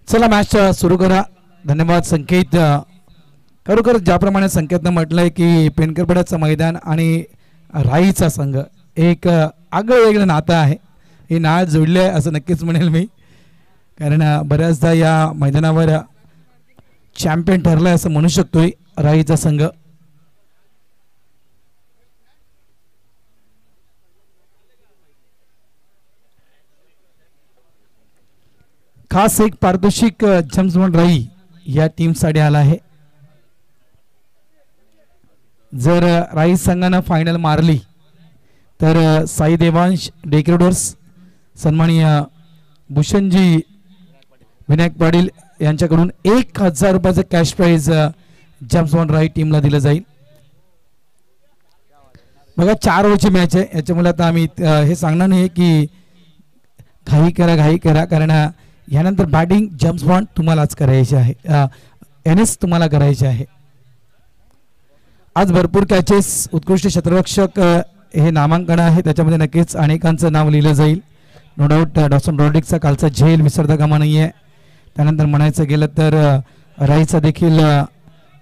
चला मॅच सुरू करा. धन्यवाद संकेत. खरोखर ज्याप्रमाणे संकेतनं म्हटलंय की पेनकरपड्याचं मैदान आणि राईचा संघ एक आगळं वेगळं नातं आहे. हे नाळ जोडले आहे असं नक्कीच म्हणेल मी, कारण बऱ्याचदा या मैदानावर चॅम्पियन ठरलाय असं म्हणू शकतोय राईचा संघ. खास एक पारितोषिक जम्समॉन राई या टीमसाठी आला आहे. जर राई संघानं फायनल मारली तर साई देवांश डेक्रेडर्स सन्माननीय भूषणजी विनायक पाटील यांच्याकडून 1000 रुपयाचं कॅश प्राइज जम्समॉन राई टीमला दिलं जाईल. बघा 4 ओव्हरची मॅच आहे, याच्यामुळे आता आम्ही हे सांगणार नाही की घाई करा कारण यानंतर बॅटिंग जम्समॉन तुम्हालाच करायची आहे, एनएस तुम्हाला करायचे आहे. आज भरपूर कॅचेस, उत्कृष्ट क्षेत्ररक्षक हे नामांकन आहे, त्याच्यामध्ये नक्कीच अनेकांचं नाव लिहिलं जाईल. नो डाऊट डॉक्टर रॉड्रिक्सचा कालचा झेल विसरता कामा नाही आहे. त्यानंतर म्हणायचं गेलं तर राईचा देखील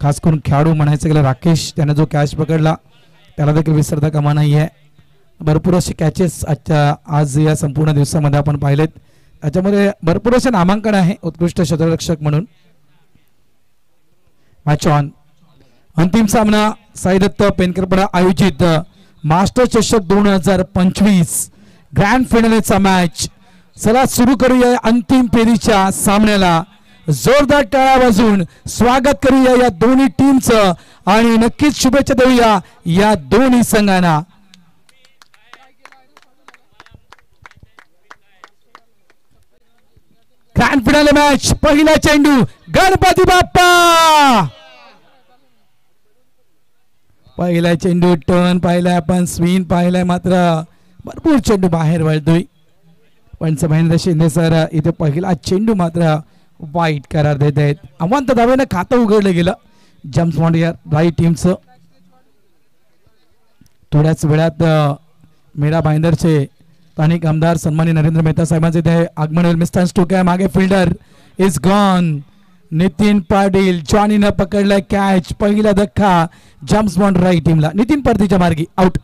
खास करून खेळाडू म्हणायचं गेलं राकेश, त्याने जो कॅच पकडला त्याला देखील विसरता कामा नाही आहे. भरपूर असे कॅचेस आज या संपूर्ण दिवसामध्ये आपण पाहिलेत, त्याच्यामध्ये भरपूर असे नामांकन आहे उत्कृष्ट क्षेत्ररक्षक म्हणून. Match on. अंतिम सामना साई दत्त पेनकरपडा आयोजित मास्टर चषक 2025 ग्रँड फायनलचा मॅच. चला सुरू करूया अंतिम फेरीच्या सामन्याला. जोरदार टाळ्या वाजवून स्वागत करूया या दोन्ही टीमचं आणि नक्कीच शुभेच्छा देऊया या दोन्ही संघांना. Grand final match. पहिला चेंडू गणपती बाप्पा. पहिला चेंडू टर्न पाहिलाय आपण, स्विंग पाहिलाय, मात्र भरपूर चेंडू बाहेर वळतोय. पंच महेंद्र शिंदे सर इथे पहिला चेंडू मात्र वाईट करार देत आहेत. अवांत धावेनं खातं उघडलं गेलं जम्समॉन राई टीमचं. थोड्याच वेळात मीरा भाईंदरचे स्थानिक आमदार सन्माननीय नरेंद्र मेहता साहेबांचे इथे आगमन होईल. मिस्टर स्टोक मागे fielder is gone. Nitin Patil जॉनीनं पकडलाय कॅच. पहिला धक्का जम्समॉन राई टीमला. नितीन परतीच्या मार्गी आउट.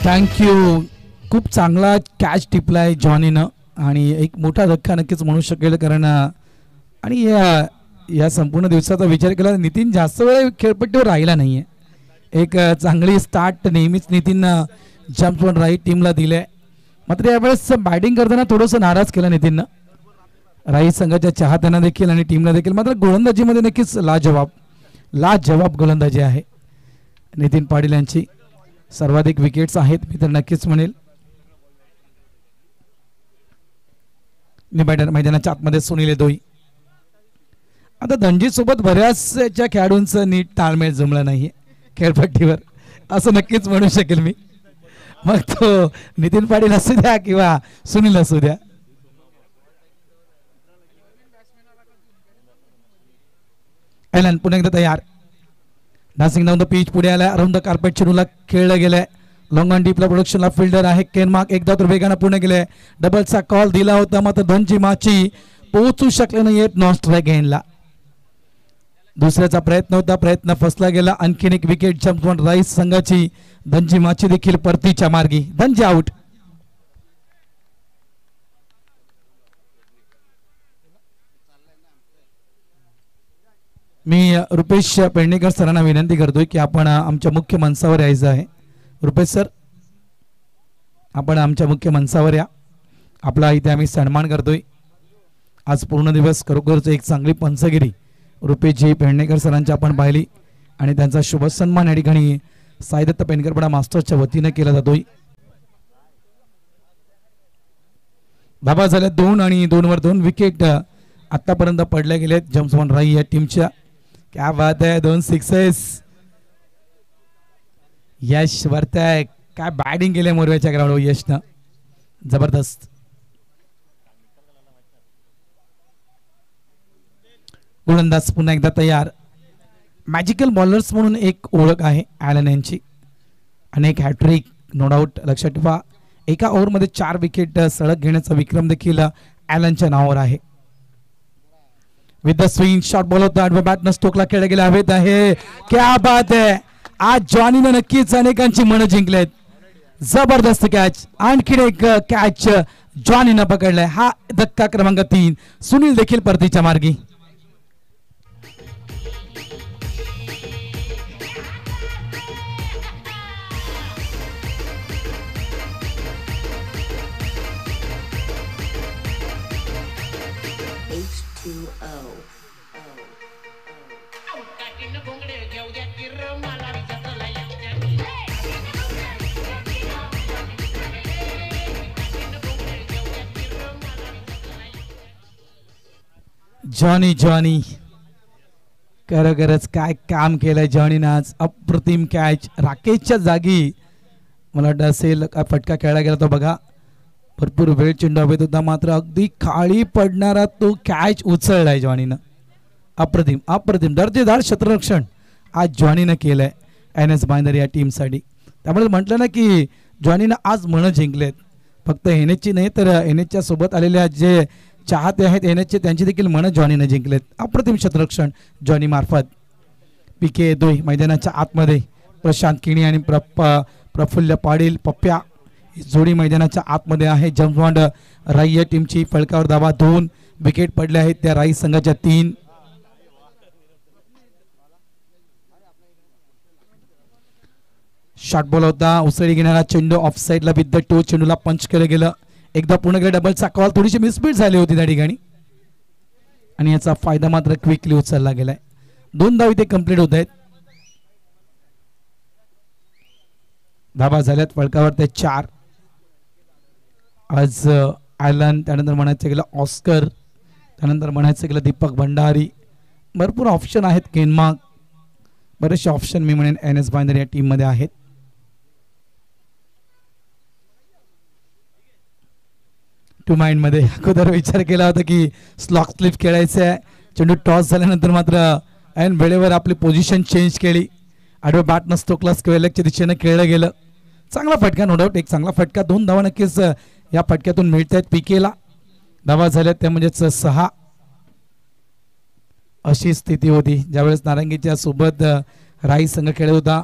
थँक्यू. खूप चांगला कॅच टिपलाय जॉनीनं आणि एक मोठा धक्का नक्कीच म्हणू शकेल, कारण आणि या संपूर्ण दिवसाचा विचार केला नितीन जास्त वेळ खेळपट्टीवर राहिला नाहीये. एक चांगली स्टार्ट नेहमीच नितीननं जम्समॉन राई टीमला दिले, मात्र यावेळेस बॅटिंग करताना थोडंसं नाराज केलं नितीननं राई संघाच्या चाहत्यांना देखील आणि टीमला देखील. मात्र गोलंदाजीमध्ये नक्कीच लाजवाब गोलंदाजी आहे नितीन पाटील यांची. सर्वाधिक विकेट्स आहेत मी तर नक्कीच म्हणेल. मैदानाच्या आतमध्ये सुनील दोई. आता धनजी सोबत बऱ्याचशा खेळाडूंचं नीट ताळमेळ जमलं नाहीये खेळपट्टीवर असं नक्कीच म्हणू शकेल मी. मग तो नितीन पाटील असू द्या किंवा सुनील असू द्या. एलन पुन्हा एकदा तयार. नासिंग डाऊन द पिच. पुढे आला अराउंड द कार्पेट चेंडूला खेळलं गेलंय. लॉंग ऑन डीपला प्रोडक्शनला फिल्डर आहे केनमार्क. एकदा तर वेगानं पूर्ण गेले. डबलचा कॉल दिला होता मात्र धनजी माची पोहोचू शकले नाहीयेत नॉन स्ट्राईक एंडला. दुसऱ्याचा प्रयत्न होता, प्रयत्न फसला गेला. आणखीन एक विकेट जम्समॉन राई संघाची. धनजी माची देखील परतीच्या मार्गी. धनजी आउट. मी रुपेश पेडणेकर सरांना विनंती करतोय की आपण आमच्या मुख्य मंचावर यायचं आहे. रुपेश सर आपण आमच्या मुख्य मंचावर या. आपला इथे आम्ही सन्मान करतोय. आज पूर्ण दिवस खरोखरच एक चांगली पंचगिरी रुपेशजी पेडणेकर सरांची आपण पाहिली आणि त्यांचा शुभ सन्मान या ठिकाणी साई दत्त पेनकरपडा मास्टर्सच्या वतीने केला जातोय. धाबा झाल्या 2 आणि 2 वर 2 विकेट आतापर्यंत पडल्या गेलेत जम्समॉन राई या टीमच्या. क्या बात आहे, 2 सिक्सेस. यश वरताय. काय बॅटिंग केली मोरव्याच्या ग्राउंडवर यशनं, जबरदस्त. गोलंदाज पुन्हा एकदा तयार. मॅजिकल बॉलर्स म्हणून एक ओळख आहे ॲलन यांची. अनेक हॅट्रिक नो डाऊट. लक्षात ठेवा, एका ओव्हरमध्ये 4 विकेट सलग घेण्याचा विक्रम देखील ॲलनच्या नावावर आहे. With the swing shot ball होता, आडव्या बॅटनं स्टोकला खेळला गेला हवेत आहे. क्या बात आहे, आज जॉनीनं नक्कीच अनेकांची मनं जिंकलेत. जबरदस्त कॅच, आणखीन एक कॅच जॉनीनं पकडलाय. हा धक्का क्रमांक 3. सुनील देखील परतीच्या मार्गी. जॉनी जॉनी खरोखरच काय काम केलंय जॉनीनं आज. अप्रतिम कॅच राकेशच्या जागी मला वाटतं असेल काय फटका खेळला गेला तो बघा. भरपूर वेळ चेंडू हवेत होता, मात्र अगदी खाली पडणारा तो कॅच उचललाय जॉनीनं. अप्रतिम अप्रतिम दर्जेदार क्षेत्ररक्षण आज जॉनीनं केलंय NS बाइंदर या टीमसाठी. त्यामुळे म्हटलं ना की जॉनीनं आज मनं जिंकलेत. फक्त NSची नाही तर NSच्या सोबत आलेल्या जे चाहते आहेत NSचे त्यांची देखील मनं जॉनीनं जिंकलेत. अप्रतिम क्षेत्ररक्षण जॉनी मार्फत. PK दोय मैदानाच्या आतमध्ये. प्रशांत किणी आणि प्रफुल्ल पाटील पप्प्या जोडी मैदानाच्या आतमध्ये आहे. जम्सबॉन्ड राई या टीमची फलकावर धावा. 2 विकेट पडले आहेत त्या राई संघाच्या. 3 शॉट बॉल होता, उसळी घेणारा चेंडू ऑफ साईडला विथ द टो. चेंडूला पंच केलं गेलं. एकदा पूर्ण केलं डबलचा कॉल. थोडीशी मिसबीट झाली होती त्या ठिकाणी आणि याचा फायदा मात्र क्विकली उचलला गेलाय. 2 धाव इथे कंप्लीट होत आहेत. धाबा झाल्यात फलकावर ते 4. आज ॲलन, त्यानंतर म्हणायचं गेलं ऑस्कर, त्यानंतर म्हणायचं गेलं दीपक भंडारी. भरपूर ऑप्शन आहेत. केनमार्क, बरेचसे ऑप्शन मी म्हणेन NS बाइंदर या टीम मध्ये आहेत. टू माइंड मध्ये अगोदर विचार केला होता की स्लॉक स्लिप खेळायचं आहे. चेंडू टॉस झाल्यानंतर मात्र ऐन वेळेवर आपली पोझिशन चेंज केली. आडव्या बॅटनं स्टोकला स्क्वेअरलेगच्या दिशेनं खेळलं गेलं. चांगला फटका नो डाऊट, एक चांगला फटका. 2 धावा नक्कीच या फटक्यातून मिळत आहेत. PKला धावा झाल्यात त्या म्हणजेच 6. अशी स्थिती होती ज्यावेळेस नारंगीच्या सोबत राई संघ खेळत होता.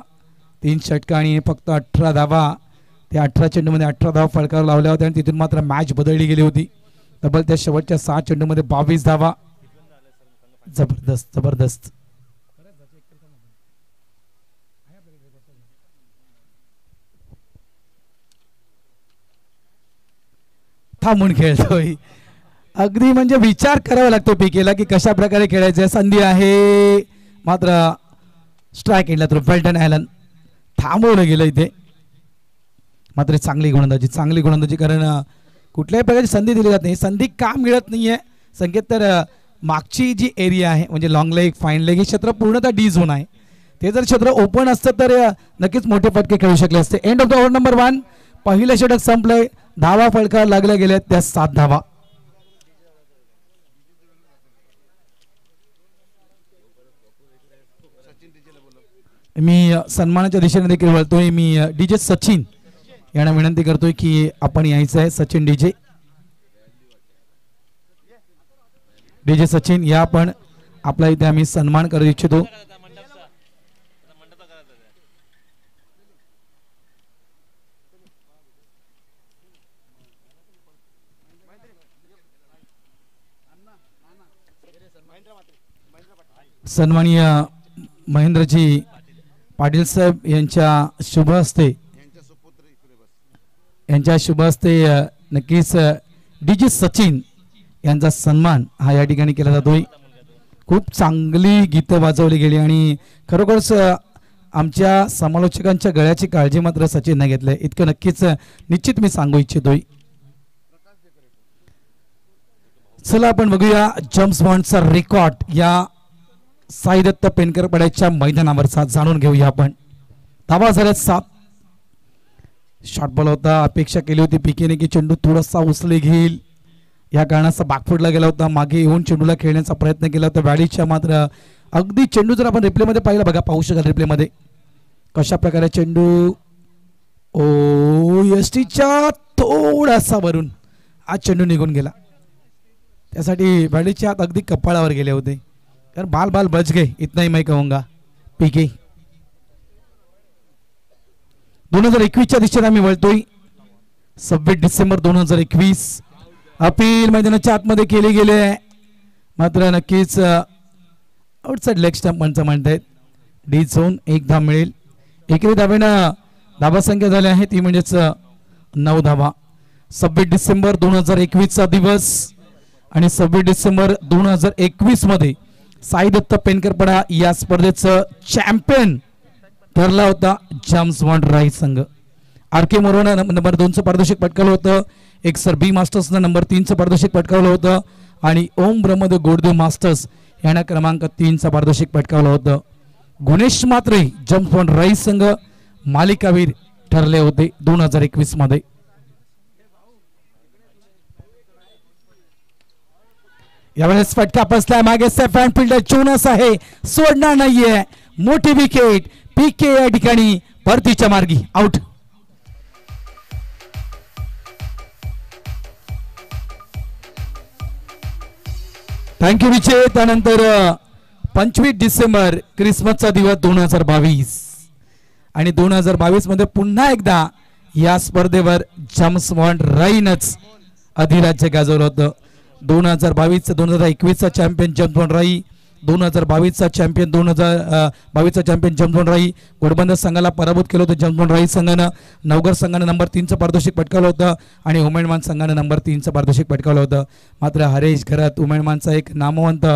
3 षटका आणि फक्त 18 धावा. त्या 18 चेंडूमध्ये 18 धावा फलकावर लावल्या होत्या आणि तिथून मात्र मॅच बदलली गेली होती. तब्बल त्या शेवटच्या 6 चेंडूमध्ये 22 धावा. जबरदस्त जबरदस्त. थांबून खेळतोय. अगदी म्हणजे विचार करावा लागतो PKला की कशा प्रकारे खेळायचं. संधी आहे मात्र स्ट्राईक एंडला थ्रू. वेल्टन ॲलन थांबवलं गेलं इथे. मात्र चांगली गोलंदाजी कारण कुठल्याही प्रकारची संधी दिली जात नाही. संधी का मिळत नाहीये संकेत तर मागची जी एरिया आहे म्हणजे लॉंग लेग फाईन लेग हे क्षेत्र पूर्णतः डी झोन आहे. ते जर क्षेत्र ओपन असतं तर नक्कीच मोठे फटके खेळू शकले असते. End of the over number 1. पहिलं षटक संपलंय. धावा फलकावर लागल्या गेल्या त्या 7 धावा. मी सन्मानाच्या दिशेने देखील वळतोय. मी DJ सचिन यांना विनंती करतोय की आपण यायचं आहे. सचिन DJ सचिन या पण आपला इथे आम्ही सन्मान करू इच्छितो. सन्माननीय महेंद्रजी पाटील साहेब यांच्या शुभ हस्ते नक्कीच DJ सचिन यांचा सन्मान हा या ठिकाणी केला जातोय. खूप चांगली गीतं वाजवली गेली आणि खरोखरच आमच्या समालोचकांच्या गळ्याची काळजी मात्र सचिनने घेतली. इतकं नक्कीच निश्चित मी सांगू इच्छितोय. चला आपण बघूया जेम्स बॉन्डचा रेकॉर्ड या साई दत्त पेनकर पड्याच्या मैदानावरचा जाणून घेऊया आपण. धावा झाल्यात 7. शॉर्ट बॉल होता. अपेक्षा केली होती पीकेने की चेंडू थोडासा उचले घेईल, या कारणाचा बागफुटला गेला होता. मागे येऊन चेंडूला खेळण्याचा प्रयत्न केला होता व्हॅलीच्या, मात्र अगदी चेंडू जर आपण रिप्लेमध्ये पाहिला बघा, पाहू शकाल रिप्लेमध्ये कशा प्रकारे चेंडू एसटीच्या थोडासा वरून आज चेंडू निघून गेला. त्यासाठी व्हॅलीच्या हात अगदी कपाळावर गेले होते. कारण बाल बाल बच गए, इतना ही मैं कहूंगा. पीके 2021च्या दिशेने आम्ही वळतोय. 26 डिसेंबर 2021 अपील मैदानाच्या आतमध्ये केले गेले, मात्र नक्कीच आउटसाइड लेग स्टंप म्हणतायत. डी झोन 1 धाव मिळेल. एकेरी धावेनं धाबा संख्या झाली आहे ती म्हणजेच 9 धावा. 26 डिसेंबर 2021चा दिवस आणि 26 डिसेंबर 2021 मध्ये साई दत्त पेनकरपडा या स्पर्धेचं चॅम्पियन ठरला होता जेम्स बॉन्ड राईस संघ. आर के मोरोनं नंबर 2चं पारितोषिक पटकावलं होतं. एक सर बी मास्टर्सनं नंबर 3चं पारितोषिक पटकावलं होतं आणि ओम ब्रह्मदेव गोडदेव मास्टर्स यांना क्रमांक 3चं पारितोषिक पटकावलं होतं. गुणेश मात्रे जेम्स बॉन्ड राईस संघ मालिकावीर ठरले होते 2021 मध्ये. यावेळेस फटका बसलाय मागे. सेफ हँड फिल्डर जोनस आहे, सोडणार नाहीये. मोठी विकेट. पीके या ठिकाणी परतीच्या मार्गी आउट. थँक्यू विजय. त्यानंतर 25 डिसेंबर क्रिसमसचा दिवस 2022 आणि 2022 मध्ये पुन्हा एकदा या स्पर्धेवर जेम्स बॉन्ड राईनच अधिराज्य गाजवलं होतं. 2021चा चॅम्पियन जेम्स बॉन्ड राई, 2022चा चॅम्पियन 2022चा चॅम्पियन जेम्स बॉन्ड राई. घोडबंदर संघाला पराभूत केलं होतं जेम्स बॉन्ड राई संघानं. नवघर संघानं नंबर 3चं पारितोषिक पटकावलं होतं आणि उमेदमान संघानं नंबर 3चं पारितोषिक पटकावलं होतं. मात्र हरेश घरात उमेदमानचा एक नामवंत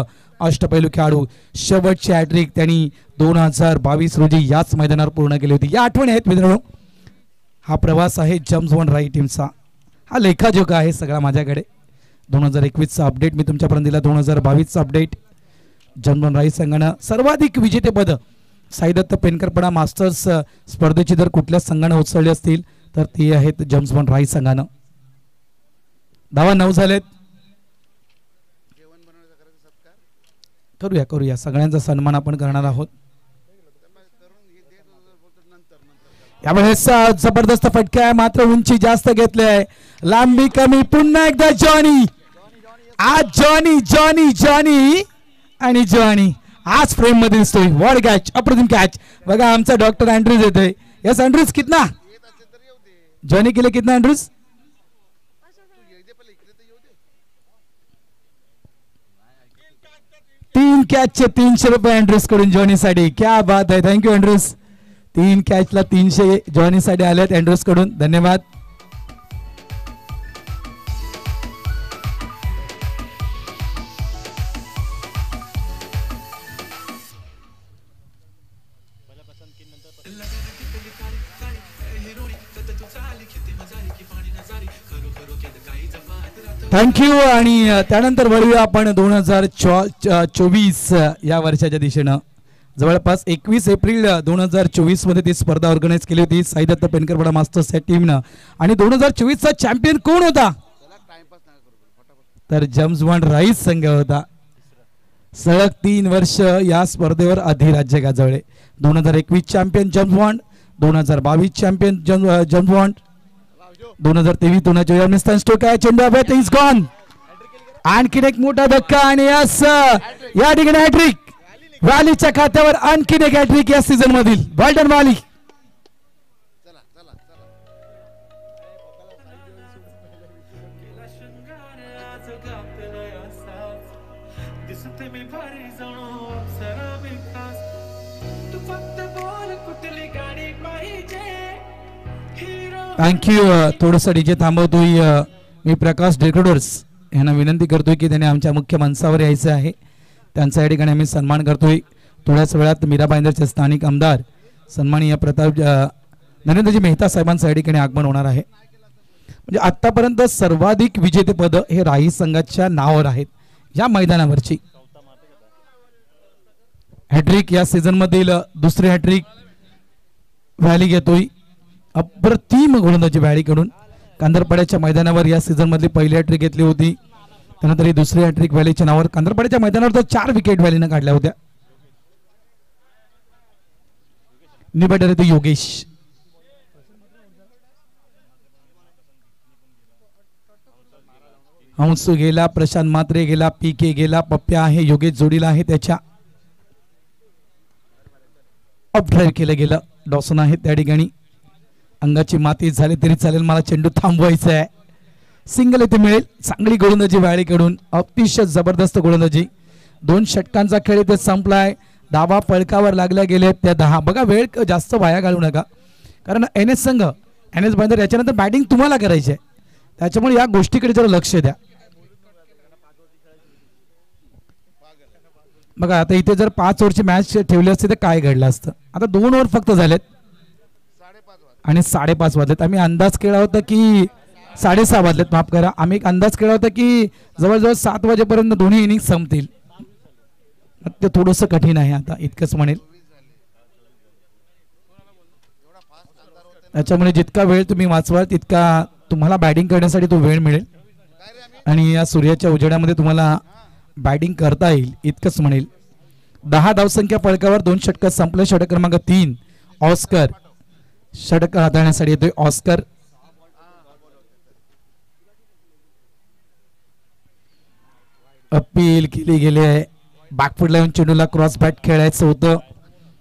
अष्टपैलू खेळाडू शेवटची हॅट्रिक त्यांनी 2022 रोजी याच मैदानावर पूर्ण केली होती. या आठवणी आहेत मित्रांनो. हा प्रवास आहे जेम्स बॉन्ड राई टीमचा. हा लेखाजोखा आहे सगळा माझ्याकडे. 2021चा अपडेट मी तुमच्यापर्यंत दिला. 2022चा अपडेट. जेम्स बॉन्ड राई संघानं सर्वाधिक विजेतेपद साई दत्त पेनकरपडा मास्टर्स स्पर्धेची जर कुठल्या संघानं उचलली असतील तर ती आहेत जेम्स बॉन्ड राई संघानं. धावा 9 झालेत. करूया सगळ्यांचा सन्मान आपण करणार आहोत. यावेळेस जबरदस्त फटका आहे, मात्र उंची जास्त घेतली आहे, लांबी कमी. पुन्हा एकदा जॉनी. आज जॉनी आणि जॉनी आज फ्रेम मध्ये दिसतोय. वॉड कॅच, अप्रतिम कॅच. बघा आमचा डॉक्टर अँड्रूज येतोय. यस अँड्रूज कितना जॉनी केले, कितना अँड्रूज? 3 कॅचचे 300 रुपये अँड्रूज कडून जॉनी साठी. क्या बात आहे. Thank you Andrews. 3 कॅचला 300 जॉनी साठी आलेत अँड्रूज कडून. धन्यवाद. थँक्यू. आणि त्यानंतर वळूया आपण 2024 या वर्षाच्या दिशेनं. जवळपास 21 एप्रिल 2024 मध्ये ती स्पर्धा ऑर्गनाईज केली होती साई दत्त पेनकरपडा मास्टर्स या टीमनं. आणि 2024चा चॅम्पियन कोण होता तर जेम्स बॉन्ड राईस संघ होता. सलग 3 वर्ष या स्पर्धेवर अधिराज्य गाजवले. 2021 champion James bond, 2022 champion James bond, 2023 2024 stroke आहे. चेंडू अभ्यात इज गॉन. आणखीन एक मोठा धक्का आणि यस या ठिकाणी हॅट्रिक. व्हॅलीच्या खात्यावर आणखीन एक हॅट्रिक या सीझन मधील. Well done valley. थँक्यू. थोडंसं डीजे थांबवतोय मी. प्रकाश डेकोडर्स यांना विनंती करतोय की त्यांनी आमच्या मुख्य मंचावर यायचं आहे. त्यांचा या ठिकाणी आम्ही सन्मान करतोय. थोड्याच वेळात मीरा भाईंदरचे स्थानिक आमदार सन्माननीय प्रताप नरेंद्रजी मेहता साहेबांचं या ठिकाणी आगमन होणार आहे. म्हणजे आतापर्यंत सर्वाधिक विजेतेपद हे राही संघाच्या नावावर आहेत या मैदानावरची. हॅट्रिक या सीझन मधील दुसरी हॅट्रिक व्हॅली घेतोय. अप्रतिम गोलंदाजी व्हॅलीकडून. कांदरपाड्याच्या मैदानावर या सीझन मधली पहिली हॅट्रिक घेतली होती. त्यानंतर ही दुसरी हॅट्रिक व्हॅलीच्या नावावर कांदरपाड्याच्या मैदानावर तर 4 विकेट व्हॅलीनं काढल्या होत्या. निबॅटर येतो योगेश. हंसू गेला, प्रशांत मात्रे गेला, पीके गेला, पप्प्या आहे, योगेश जोडीला आहे त्याच्या. अप ड्राईव्ह केलं गेलं. डॉसन आहे त्या ठिकाणी. अंगाची माती झाली तरी चालेल, मला चेंडू थांबवायचा आहे. सिंगल इथे मिळेल. चांगली गोलंदाजी व्हॅलीकडून, अतिशय जबरदस्त गोलंदाजी. 2 षटकांचा खेळ इथे संपलाय. धावा फळकावर लागल्या गेले त्या 10. बघा वेळ जास्त वाया घालू नका, कारण NS संघ NS बांधर याच्यानंतर बॅटिंग तुम्हाला करायची आहे, त्याच्यामुळे या गोष्टीकडे जरा लक्ष द्या. बघा आता इथे जर 5 ओव्हरची मॅच ठेवली असते तर काय घडलं असतं. आता 2 ओव्हर फक्त झालेत आणि 5:30 वाजलेत. आम्ही अंदाज केला होता की 6:30 वाजलेत, माफ करा. आम्ही एक अंदाज केला होता की जवळजवळ 7 वाजेपर्यंत दोन्ही इनिंग संपतील. ते थोडंसं कठीण आहे आता, इतकंच म्हणेल. त्याच्यामुळे जितका वेळ तुम्ही वाचवाल तितका तुम्हाला बॅटिंग करण्यासाठी तो वेळ मिळेल आणि या सूर्याच्या उजेडामध्ये तुम्हाला बॅटिंग करता येईल, इतकंच म्हणेल. 10 धावसंख्या फळकावर, 2 षटक संपले. षटक क्रमांक 3 ऑस्कर. षटक हाताळण्यासाठी येतोय ऑस्कर. अपील केली गेली आहे. बॅकफुटला येऊन चेंडूला क्रॉस बॅट खेळायचं होतं.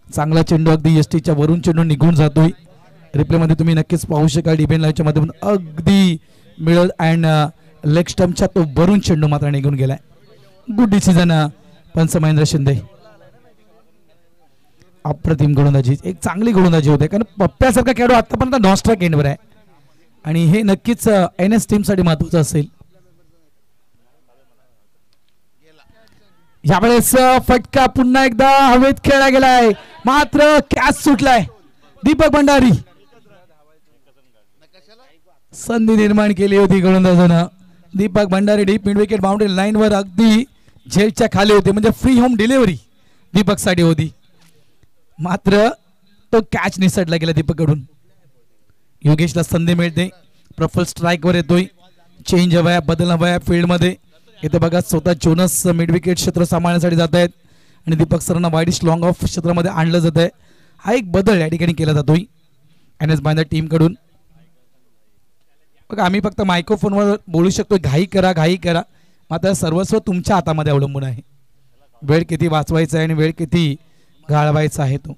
चांगला चेंडू अगदी यष्टीच्या वरून चेंडू निघून जातोय. रिप्ले मध्ये तुम्ही नक्कीच पाहू शकाल. डिबेन लाईव्हच्या माध्यमातून अगदी मिळल अँड लेग स्टंपच्या तो वरून चेंडू मात्र निघून गेलाय. गुड डिसिजन पंच महेंद्र शिंदे. अप्रतिम गोलंदाजी, एक चांगली गोलंदाजी होते, कारण पप्प्यासारखा खेळाडू आतापर्यंत नॉन स्ट्राईक एंडवर आहे आणि हे नक्कीच NS टीमसाठी महत्वाचं असेल. यावेळेस फटका पुन्हा एकदा हवेत खेळला गेलाय, मात्र कॅच सुटलाय. दीपक भंडारी संधी निर्माण केली होती गोलंदाजानं. Deepak Bhandari deep mid wicket boundary line वर अगदी झेलच्या खाली होते, म्हणजे फ्री होम डिलिव्हरी दीपक साठी होती, मात्र तो कॅच निसटला गेला दीपक कडून. योगेशला संधी मिळते. प्रफुल स्ट्राईक वर येतोय. चेंज हवाय, बदल हवाय फील्ड मध्ये. इथे बघा स्वतः जोनस मिड विकेट क्षेत्र सांभाळण्यासाठी जात आहेत आणि दीपक सरांना वाईडिश लॉंग ऑफ क्षेत्रामध्ये आणलं जात आहे. हा एक बदल या ठिकाणी केला जातोय NS बांधर टीम कडून. बघा आम्ही फक्त मायक्रोफोनवर बोलू शकतो घाई करा घाई करा, मात्र सर्वस्व तुमच्या हातामध्ये अवलंबून आहे. वेळ किती वाचवायचा आहे आणि वेळ किती घालवायचा आहे तो.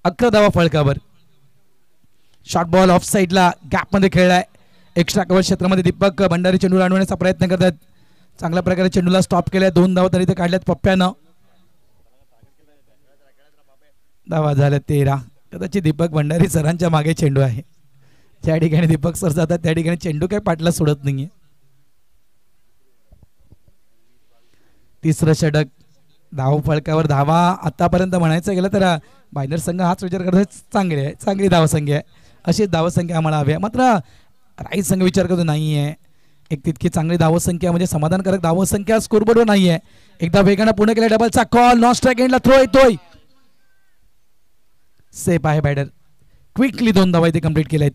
11 धावा फळकावर. शॉर्ट बॉल ऑफ साईडला गॅप मध्ये खेळलाय. एक्स्ट्रा कव्हर क्षेत्रामध्ये दीपक भंडारी चेंडू आणण्याचा प्रयत्न करतात. चांगल्या प्रकारे चेंडूला स्टॉप केलाय. 2 धावा तरी ते काढल्यात पप्प्यानं. धावा झाल्या 13. कदाचित दीपक भंडारी सरांच्या मागे चेंडू आहे. ज्या ठिकाणी दीपक सर जातात त्या ठिकाणी चेंडू काय पाटला सोडत नाहीये. तिसरं षटक. धाव फळकावर धावा आतापर्यंत म्हणायचं गेलं तर बायनर संघ हाच विचार करतात चांगली आहे, चांगली धावसंख्या आहे, अशी धावसंख्या आम्हाला हवी आहे. मात्र राईट संघ विचार करतो नाहीये एक तितकी चांगली धावसंख्या, म्हणजे समाधानकारक धावसंख्या स्कोरबोर्डवर नाहीये. एकदा वेगाने पूर्ण केला. डबलचा कॉल. नॉन स्ट्राईक एंडला थ्रो येतोय. सेफ आहे बॅटर. क्विकली 2 धावा इथे कंप्लीट केल्यात.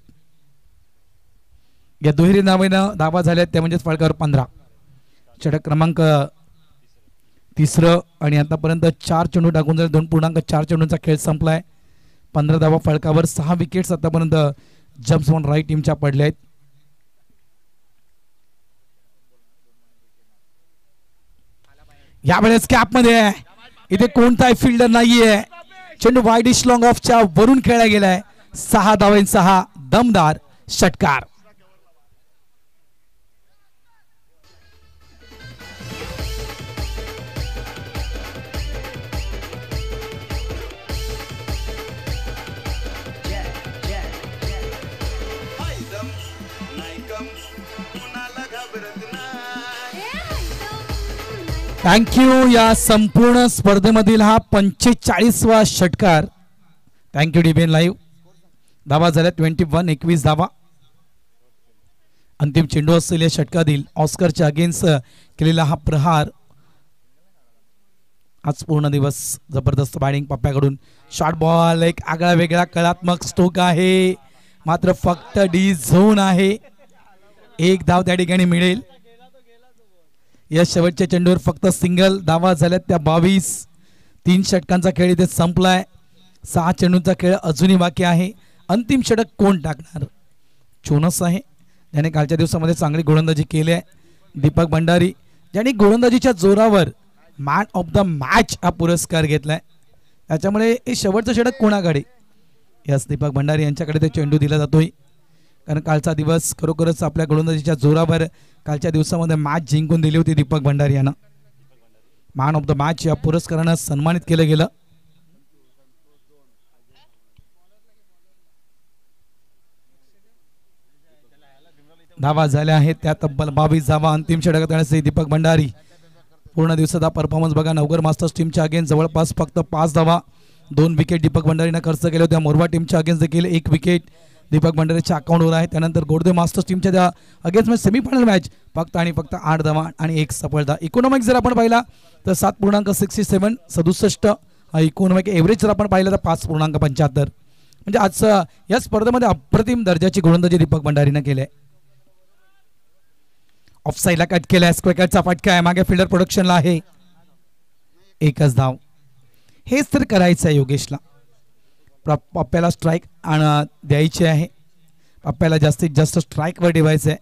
या दुहेरी धावेनं धावा झाल्यात त्या म्हणजे फळकावर 15. षटक क्रमांक 3 आणि आतापर्यंत 4 चेंडू टाकून झाले. 2.4 चेंडूंचा खेळ संपलाय. 15 धावा फळकावर. 6 विकेट्स आतापर्यंत जम्प्स ऑन राईट टीमच्या पडल्या आहेत. यावेळेस कॅप मध्ये इथे कोणताही फिल्डर नाहीये. चेंडू वाईडिश लॉंग ऑफच्या वरून खेळला गेलाय. 6 धावांचा दमदार षटकार. थँक्यू. या संपूर्ण स्पर्धेमधील हा 45वा षटकार. थँक्यू डिबेन लाईव्ह. धावा झाल्या 21. 21 धावा. अंतिम चेंडू असलेल्या षटकातील ऑस्करच्या अगेन्स्ट केलेला हा प्रहार आज पूर्ण दिवस जबरदस्त बॅटिंग पप्प्याकडून. शॉर्ट बॉल एक आगळा वेगळा कलात्मक स्ट्रोक आहे, मात्र फक्त डी झोन आहे. एक धाव त्या ठिकाणी मिळेल. या शेवटच्या चेंडूवर फक्त सिंगल धावा झाल्यात त्या 22. 3 षटकांचा खेळ इथे संपलाय. 6 चेंडूंचा खेळ अजूनही बाकी आहे. अंतिम षटक कोण टाकणार? चोनस आहे, ज्याने कालच्या दिवसामध्ये चांगली गोलंदाजी केली आहे. दीपक भंडारी, ज्यांनी गोलंदाजीच्या जोरावर मॅन ऑफ द मॅच हा पुरस्कार घेतलाय. त्याच्यामुळे हे शेवटचं षटक कोणाकडे? यस, दीपक भंडारी यांच्याकडे ते चेंडू दिला जातोय. कारण कालचा दिवस खरोखरच आपल्या गोलंदाजीच्या जोरावर कालच्या दिवसामध्ये मॅच जिंकून दिली होती दीपक भंडारी यांना. मॅन ऑफ द मॅच या पुरस्कारानं सन्मानित केलं गेलं. धावा झाल्या आहेत त्या तब्बल 22 धावा. अंतिम षटकात येण्यासाठी दीपक भंडारी पूर्ण दिवसाचा परफॉर्मन्स बघा. नवघर मास्टर्स टीमच्या अगेन्स्ट जवळपास फक्त 5 धावा, 2 विकेट दीपक भंडारीनं खर्च केल्या होत्या. मोरवा टीमच्या अगेन्स्ट देखील 1 विकेट दीपक भंडारीच्या अकाउंटवर आहे. त्यानंतर गोडदेव मास्टर्स टीमच्या त्या अगेन्स्ट सेमीफायनल मॅच फक्त आणि फक्त 8 धावा आणि 1 सफलता. इकॉनॉमिक जर आपण पाहिला तर 7.67 67 हा इकॉनॉमिक एव्हरेज जर आपण पाहिलं तर 5.75. म्हणजे आज या स्पर्धेमध्ये अप्रतिम दर्जाची गोलंदाजी दीपक भंडारीनं केली आहे. ऑफ साईडला कट केलाय. स्क्वेकरचा फटका आहे, मागे फिल्डर प्रोडक्शनला आहे. 1च धाव. हेच तर करायचं आहे योगेशला. पप्प्याला स्ट्राईक द्यायची आहे. पप्प्याला जास्तीत जास्त स्ट्राईकवर ठेवायचं आहे.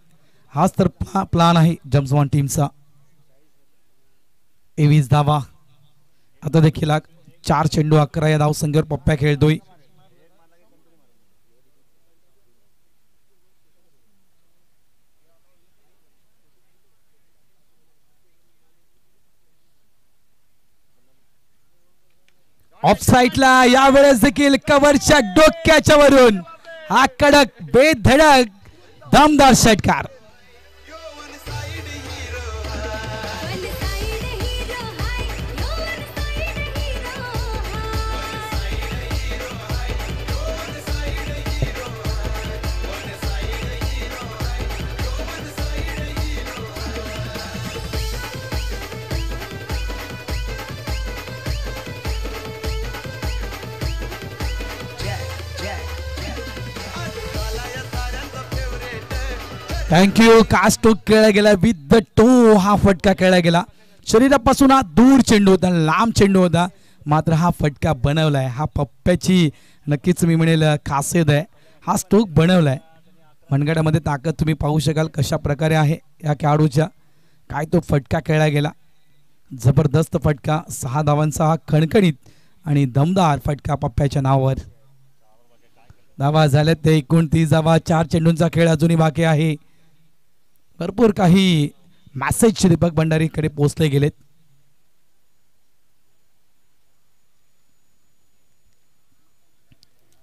हाच तर प्लान आहे जम्सवॉन टीमचा. 21 धावा. आता देखील 4 चेंडू 11 या धावसंख्येवर पप्प्या खेळतोय. ऑफ साईडला यावेळेस देखील कव्हरच्या डोक्याच्या वरून हा कडक बेधडक दमदार षटकार. थँक्यू. कास्ट खेळला गेला विथ द टो. हा फटका खेळला गेला. शरीरापासून हा दूर चेंडू होता, लांब चेंडू होता, मात्र हा फटका बनवलाय. हा पप्प्याची नक्कीच मी म्हणेल खासियत आहे. हा स्ट्रोक बनवलाय. मनगटामध्ये ताकद तुम्ही पाहू शकाल कशा प्रकारे आहे या खेळाडूच्या. काय तो फटका खेळला गेला. जबरदस्त फटका. 6 धावांचा हा खणखणीत आणि दमदार फटका पप्प्याच्या नावावर. धावा झाल्यात ते 29 धावा. 4 चेंडूंचा खेळ अजूनही बाकी आहे. भरपूर काही मॅसेज दीपक भंडारीकडे पोहोचले गेलेत.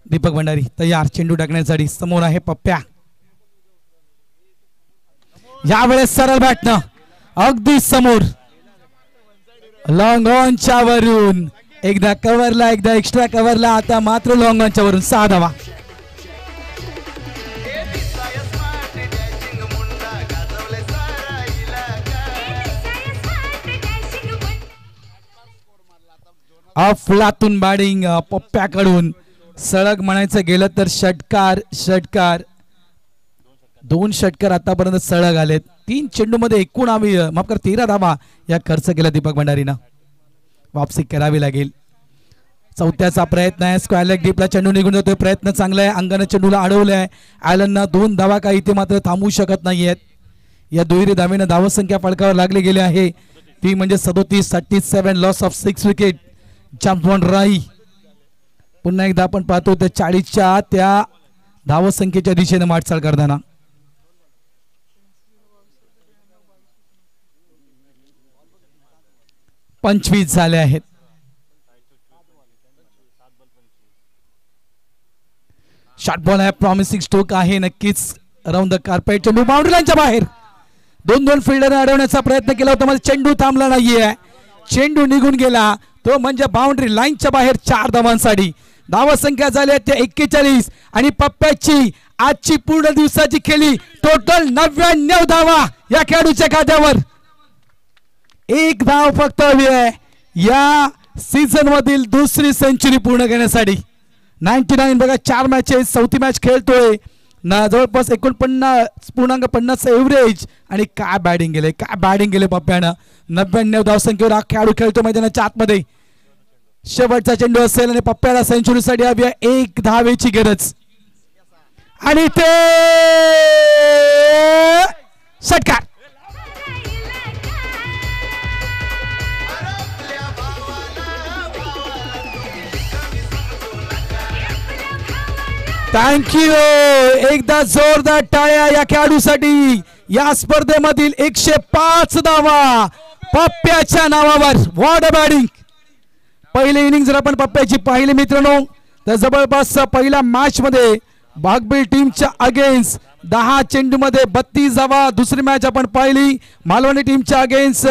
दीपक भंडारी तयार चेंडू टाकण्यासाठी. समोर आहे पप्प्या. यावेळेस सरळ बॅटनं अगदी समोर लॉंग ऑनच्या वरून एकदा कव्हरला, एकदा एक्स्ट्रा कव्हरला. आता मात्र लॉंग ऑनच्या वरून 6 धावा. अफलातून बॅटिंग पप्प्याकडून. सलग म्हणायचं गेलं तर षटकार 2 षटकार आतापर्यंत सलग आलेत. 3 चेंडूमध्ये एकूण 13 धावा या खर्च केला दीपक भंडारीनं. वापसी करावी लागेल. 4थ्याचा प्रयत्न आहे. स्क्वेअर लेग डीपला चेंडू निघून जातोय. प्रयत्न चांगला आहे. अंगाने चेंडूला अडवलाय. ॲलनना 2 धावा काही इथे मात्र थांबवू शकत नाहीयेत. या दुहेरी धावेनं धावसंख्या फळकावर लागली गेली आहे. ती म्हणजे 37-37. Loss of 6 wicket. जम्सवॉन राही पुन्हा एकदा आपण पाहतो त्या 40च्या त्या धावसंख्येच्या दिशेने वाटचाल करताना. पंचवीस झाले आहेत. शॉर्ट बॉल आहे. प्रॉमिसिंग स्ट्रोक आहे नक्कीच. Around the carpet. चेंडू बाउंड्री लाईनच्या बाहेर. 2 फिल्डर अडवण्याचा प्रयत्न केला होता, मात्र चेंडू थांबला नाहीये. चेंडू निघून गेला. तो म्हणजे बाउंड्री लाईनच्या बाहेर. 4 धावांसाठी. धावसंख्या झाली ते 41 आणि पप्प्याची आजची पूर्ण दिवसाची खेळी टोटल 99 धावा या खेळाडूच्या खात्यावर. 1 धाव फक्त हवी आहे. या सीझन मधील दुसरी सेंचुरी पूर्ण करण्यासाठी 99 बघा 4 मॅचेस, चौथी मॅच खेळतोय ना, जवळपास 49.50 एव्हरेज. आणि काय बॅटिंग गेले पप्प्यानं. 99 धावसंख्येवर हा खेळाडू खेळतो मैदानाच्या आतमध्ये. शेवटचा चेंडू असेल आणि पप्प्याला सेंचुरीसाठी हवी आहे 1 धावेची गरज. आणि ते षटकार. थँक्यू. एकदा जोरदार टाळ्या या खेळाडूसाठी. या स्पर्धेमधील 105 धावा पप्प्याच्या नावावर. What a batting. पहिली इनिंग जर आपण पप्प्याची पाहिली मित्रांनो तर जवळपास पहिल्या मॅच मध्ये बागबील टीमच्या अगेन्स्ट 10 चेंडूमध्ये 32 धावा. दुसरी मॅच आपण पाहिली मालवणी टीमच्या अगेन्स्ट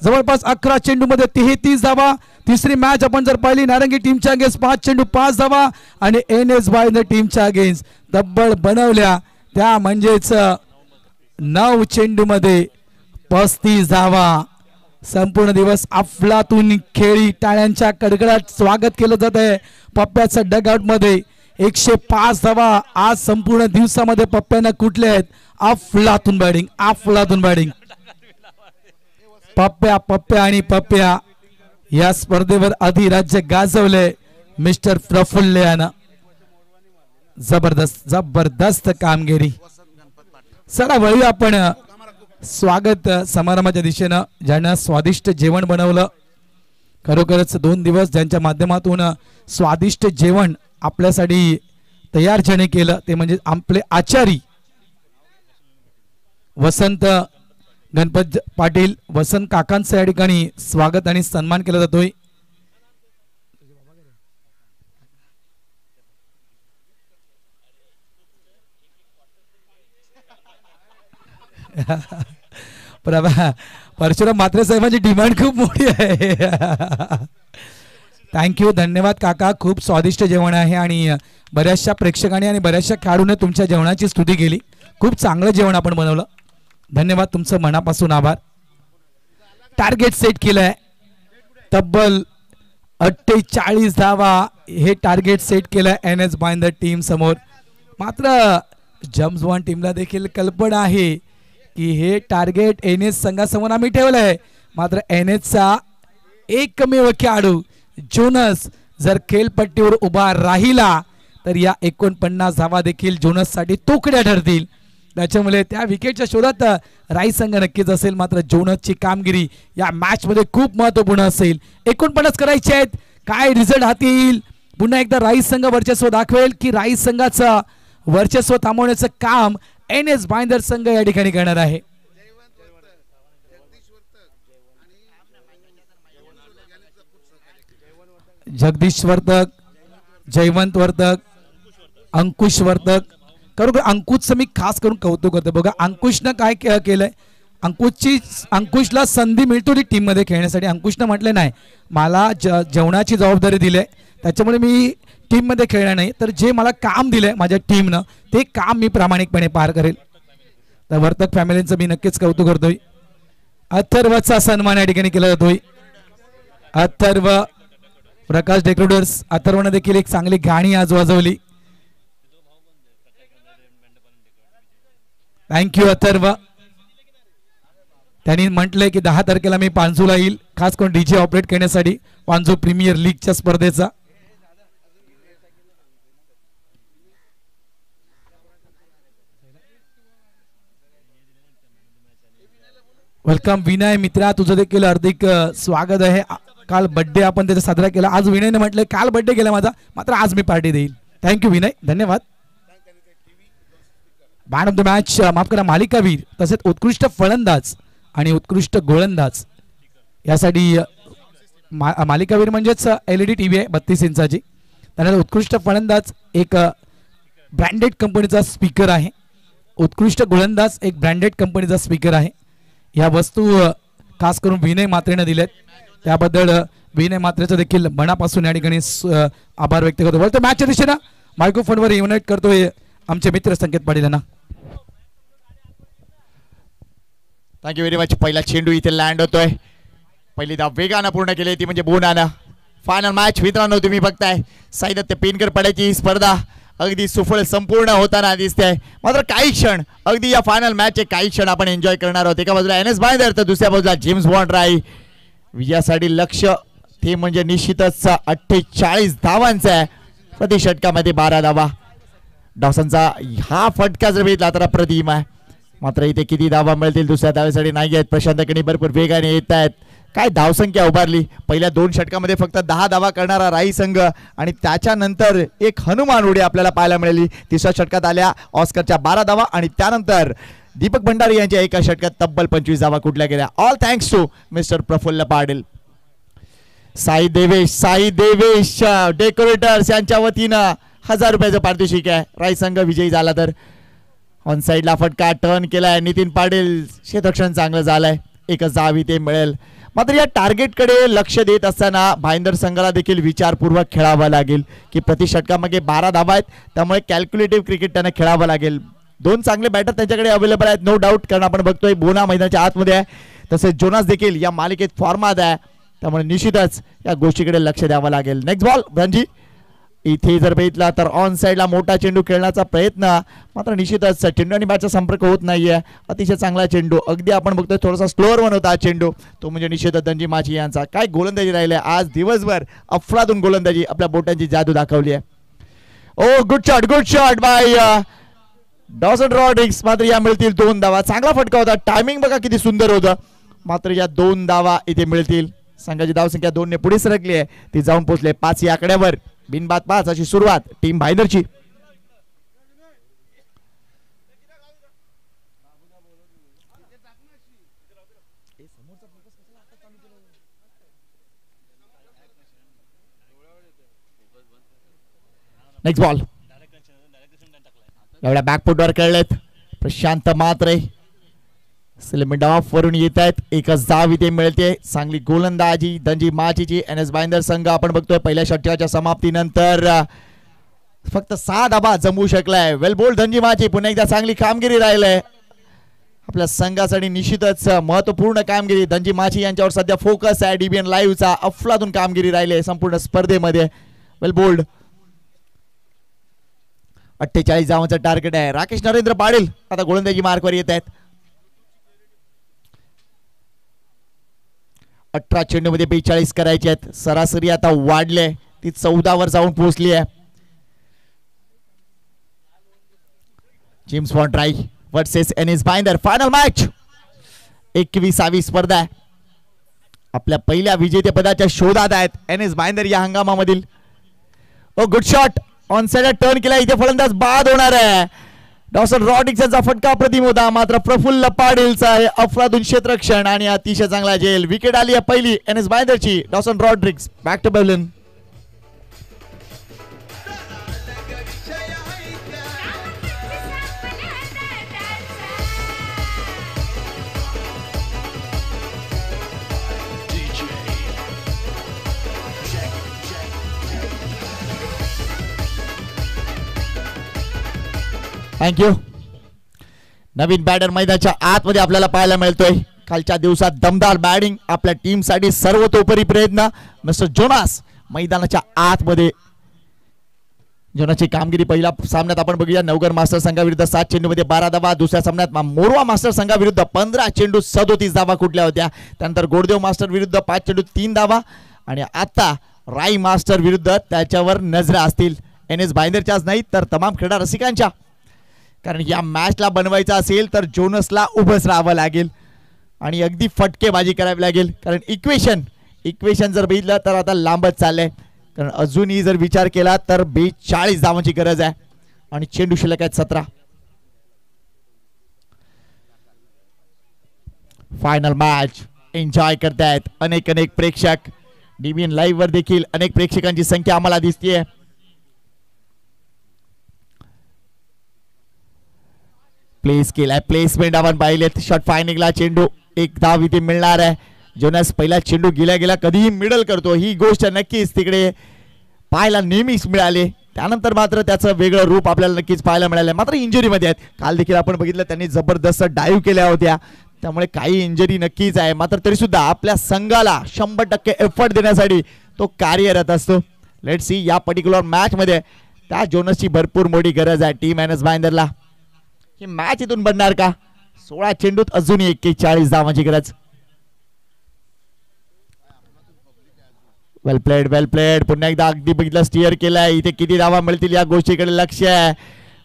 जवळपास 11 चेंडूमध्ये 33 धावा. तिसरी मॅच आपण जर पाहिली नारंगी टीमच्या अगेन्स्ट 5 चेंडू 5 धावा आणि NS बायनर टीमच्या अगेन्स्ट तब्बल बनवल्या त्या म्हणजेच 9 चेंडूमध्ये 35 धावा. संपूर्ण दिवस अफलातून खेळी. टाळ्यांच्या कडकडाट स्वागत केलं जात आहे पप्प्याचं डगआउट मध्ये. 105 धावा आज संपूर्ण दिवसामध्ये पप्प्यानं कुठले आहेत. अफलातून बॅटिंग. पप्प्या या स्पर्धेवर अधिराज्य गाजवले मिस्टर प्रफुल्ल यानं. जबरदस्त कामगिरी. चला वळूया आपण स्वागत समारंभाच्या दिशेनं. ज्यांना स्वादिष्ट जेवण बनवलं, खरोखरच 2 दिवस ज्यांच्या माध्यमातून स्वादिष्ट जेवण आपल्यासाठी तयार ज्याने केलं ते म्हणजे आपले आचारी वसंत गणपत पाटील. वसंत काकांचं या ठिकाणी स्वागत आणि सन्मान केला जातोय. परशुराम म्हात्रे साहेबांची डिमांड खूप मोठी आहे. थँक्यू, धन्यवाद काका. खूप स्वादिष्ट जेवण आहे आणि बऱ्याचशा प्रेक्षकांनी आणि बऱ्याचशा खेळाडूंनी तुमच्या जेवणाची स्तुती केली. खूप चांगलं जेवण आपण बनवलं. धन्यवाद, तुमचं मनापासून आभार. टार्गेट सेट केलंय तब्बल 48 धावा. हे टार्गेट सेट केलंय NS बायनर टीम समोर. मात्र जम्स वन टीमला देखील कल्पना आहे की हे टार्गेट NS संघासमोर आम्ही ठेवलंय. मात्र NSचा एकमेव खेळाडू जोनस जर खेळपट्टीवर उभा राहिला तर या 49 धावा देखील जोनससाठी तोकड्या ठरतील. त्याच्यामुळे त्या विकेटच्या शोधात राईस संघ नक्कीच असेल. मात्र जोनसची कामगिरी या मॅच मध्ये खूप महत्वपूर्ण असेल. 49 करायचे आहेत. काय रिझल्ट हाती येईल. पुन्हा एकदा राईस संघ वर्चस्व दाखवेल की राईस संघाचं वर्चस्व थांबवण्याचं काम NS बायनर संघ या ठिकाणी करणार आहे. जगदीश वर्तक, जयवंत वर्तक, अंकुश वर्तक. खरोखर अंकुशचं मी खास करून कौतुक करतो. बघा अंकुशनं काय केलंय. अंकुशला संधी मिळतो ती टीम मध्ये खेळण्यासाठी. अंकुशनं म्हटलं नाही मला जेवणाची जबाबदारी दिली आहे त्याच्यामुळे मी टीम मध्ये खेळणार नाही, तर जे मला काम दिलंय माझ्या टीमनं ते काम मी प्रामाणिकपणे पार करेल. तर वर्तक फॅमिलीचं मी नक्कीच कौतुक करतोय. अथर्वचा सन्मान या ठिकाणी केला जातोय. अथर्व, प्रकाश डेकोरेटर्स. अथर्वनं देखील एक चांगली गाणी आज वाजवली. थँक्यू अथर्व. त्यांनी म्हटलंय की 10 तारखेला मी पांजूला येईल खास करून DJ ऑपरेट करण्यासाठी पांजू प्रीमियर लीगच्या स्पर्धेचा. वेलकम विनय मित्रा, तुझं देखील हार्दिक स्वागत आहे. काल बर्थडे आपण त्याचा साजरा केला. आज विनयने म्हटलं काल बर्थडे केला माझा, मात्र आज मी पार्टी देईल. थँक्यू विनय, धन्यवाद. मॅन ऑफ द मॅच, माफ करा मालिकावीर, तसेच उत्कृष्ट फलंदाज आणि उत्कृष्ट गोलंदाज यासाठी मालिकावीर म्हणजेच LED TV आहे 32 इंचाची. त्यानंतर उत्कृष्ट फलंदाज एक ब्रँडेड कंपनीचा स्पीकर आहे. उत्कृष्ट गोलंदाज एक ब्रँडेड कंपनीचा स्पीकर आहे. या वस्तू खास करून विनय मात्रेने दिलेत. त्याबद्दल विनय मात्रेचं देखील मनापासून या ठिकाणी आभार व्यक्त करतो. बोलतो मॅचच्या दिशेनं मायक्रोफोनवर युनाइट करतोय आमचे मित्र संकेत पाटील यांना. Thank you very much. पहिला चेंडू इथे लँड होतोय. पहिली धाव वेगानं पूर्ण केली ती म्हणजे बोनानं. फायनल मॅच मित्रांनो तुम्ही बघताय साईदत्त पेनकर पड्याची स्पर्धा अगदी सुफळ संपूर्ण होताना दिसते. मात्र काही क्षण अगदी या फायनल मॅचचे काही क्षण आपण एन्जॉय करणार आहोत. एका बाजूला एन एस बायंदर तर दुसऱ्या बाजूला जेम्स बॉन्ड राय. विजयासाठी लक्ष ते म्हणजे निश्चितच 48 धावांचा आहे. प्रति षटकामध्ये 12 धावा. डॉसनचा हा फटका जर भेटला तर अप्रतिम आहे. मात्र इथे किती धावा मिळतील दुसऱ्या धावेसाठी नाही आहेत. प्रशांत कडे भरपूर वेगाने येत आहेत. काय धावसंख्या उभारली. पहिल्या 2 षटकामध्ये फक्त 10 धावा करणारा राई संघ आणि त्याच्यानंतर एक हनुमान उडी आपल्याला पाहायला मिळाली. तिसऱ्या षटकात आल्या ऑस्करच्या 12 धावा आणि त्यानंतर दीपक भंडारी यांच्या एका षटकात तब्बल 25 धावा कुठल्या गेल्या. All thanks to mister Praful Patil. Sai Devesh decorators यांच्या वतीनं 1000 रुपयाचं पारितोषिक आहे. राई संघ विजयी झाला तर. ऑन साईडला फटका टर्न केलाय नितीन पाटील. क्षेत्ररक्षण चांगलं झालंय. एकच धाव इथे मिळेल. मात्र या टार्गेटकडे लक्ष देत असताना भाईंदर संघाला देखील विचारपूर्वक खेळावं लागेल की प्रति षटकामागे 12 धावा आहेत. त्यामुळे कॅल्क्युलेटिव्ह क्रिकेट त्यांना खेळावं लागेल. 2 चांगले बॅटर त्यांच्याकडे अवेलेबल आहेत नो डाऊट. कारण आपण बघतोय बोना मैदानाच्या आतमध्ये आहे. तसेच जोनास देखील या मालिकेत फॉर्मात आहे. त्यामुळे निश्चितच या गोष्टीकडे लक्ष द्यावं लागेल. नेक्स्ट बॉल रणजी इथे जर बघितला तर ऑन साईडला मोठा चेंडू खेळण्याचा प्रयत्न. मात्र निश्चितच चेंडू आणि बॅटचा संपर्क होत नाहीये. अतिशय चांगला चेंडू. अगदी आपण बघतोय थोडासा स्लोअर वन होता चेंडू. तो म्हणजे निश्चितच धनजी माची यांचा. काय गोलंदाजी राहिले आज दिवसभर. अफलातून गोलंदाजी. आपल्या बोटांची जादू दाखवली आहे. Oh good shot by Dawson Rodrigues. मात्र या मिळतील 2 धावा. चांगला फटका होता. टायमिंग बघा किती सुंदर होतं. मात्र या 2 धावा इथे मिळतील. संघाची धावसंख्या 2 ने पुढे सरकली आहे. ती जाऊन पोहोचले 5 या आकड्यावर. बिनबाद 5 अशी सुरुवात टीम भाईंदरची. नेक्स्ट बॉल एवढ्या बॅकफुटवर खेळलेत प्रशांत मात्रे. सिलेमिंड ऑफ वरून येत आहेत. एकच धाव इथे मिळते. चांगली गोलंदाजी धनजी माचीची. एन एस बायंदर संघ आपण बघतोय पहिल्या षटकाच्या समाप्तीनंतर फक्त 6 धावा जमवू शकलाय. वेल बोल्ड धनजी माची. पुन्हा एकदा चांगली कामगिरी राहिलंय आपल्या संघासाठी. निश्चितच महत्वपूर्ण कामगिरी. धनजी माची यांच्यावर सध्या फोकस आहे डीबीएन लाईव्हचा. अफलातून कामगिरी राहिले संपूर्ण स्पर्धेमध्ये. Well bold. 48 धावांचं टार्गेट आहे. राकेश नरेंद्र पाटील आता गोलंदाजी मार्कवर येत आहेत. 18 चेंडू मध्ये 42 करायचे आहेत. सरासरी आता वाढले. ती 14 वर जाऊन पोहोचली आहे. James Bond Rai versus N S Bhayandar. Final match 21वी स्पर्धा आहे. आपल्या पहिल्या विजेतेपदाच्या शोधात आहेत एन एस बायंदर या हंगामामधील. Oh good shot. On side turn केला. इथे फलंदाज बाद होणार आहे. डॉसन रॉड्रिग्सचा फटका अप्रतिम होता. मात्र प्रफुल्ल पाटीलचा आहे अफलातून क्षेत्ररक्षण आणि अतिशय चांगला झेल. विकेट आली आहे पहिली एन एस बायंदरची. डॉसन रॉड्रिग्स बॅक टू बेलन. थँक्यू. नवीन बॅटर मैदानाच्या आतमध्ये आपल्याला पाहायला मिळतोय. कालच्या दिवसात दमदार बॅटिंग आपल्या टीमसाठी सर्वतोपरी प्रयत्न. मिस्टर जोनास मैदानाच्या आतमध्ये. जोनासची कामगिरी पहिल्या सामन्यात आपण बघूया नवगर मास्टर संघाविरुद्ध 7 चेंडू मध्ये 12 धावा. दुसऱ्या सामन्यात मोरवा मास्टर संघाविरुद्ध 15 चेंडू 37 धावा कुठल्या होत्या. त्यानंतर गोडदेव मास्टर विरुद्ध 5 चेंडू 3 धावा. आणि आता राई मास्टर विरुद्ध त्याच्यावर नजरा असतील एन एस बायंदरच्याच नाही तर तमाम क्रीडा रसिकांच्या. कारण या मॅचला बनवायचं असेल तर जोनसला उभंच राहावं लागेल आणि अगदी फटकेबाजी करावी लागेल. कारण इक्वेशन जर बघितलं तर आता लांबच चाललंय. कारण अजूनही जर विचार केला तर 42 धावांची गरज आहे आणि चेंडू शिल्लक आहेत 17. फायनल मॅच एन्जॉय करतायत अनेक प्रेक्षक. डीबीएन लाईव्ह वर देखील अनेक प्रेक्षकांची संख्या आम्हाला दिसतीये. प्लेस केलाय. प्लेसमेंट आपण पाहिलेत. शॉट फायनिंगला चेंडू 1 धाव इथे मिळणार आहे. जोनास पहिला चेंडू गेल्या कधीही मिडल करतो. ही गोष्ट नक्कीच तिकडे पाहायला नेहमीच मिळाली. त्यानंतर मात्र त्याचं वेगळं रूप आपल्याला नक्कीच पाहायला मिळालं. मात्र इंजुरीमध्ये आहेत. काल देखील आपण बघितलं त्यांनी जबरदस्त डाईव्ह केल्या होत्या. त्यामुळे काही इंजरी नक्कीच आहे, मात्र तरी सुद्धा आपल्या संघाला 100% एफर्ट देण्यासाठी तो कार्यरत असतो. लेट्स सी या पर्टिक्युलर मॅच मध्ये त्या जोनसची भरपूर मोठी गरज आहे टीम एनएस भाईंदरला. ही मॅच इथून बनणार का? 16 चेंडूत अजूनही 41 धावांची गरज. Well played well played. पुन्हा एकदा अगदी बघितलं स्टिअर केलाय. इथे किती धावा मिळतील या गोष्टीकडे लक्ष आहे,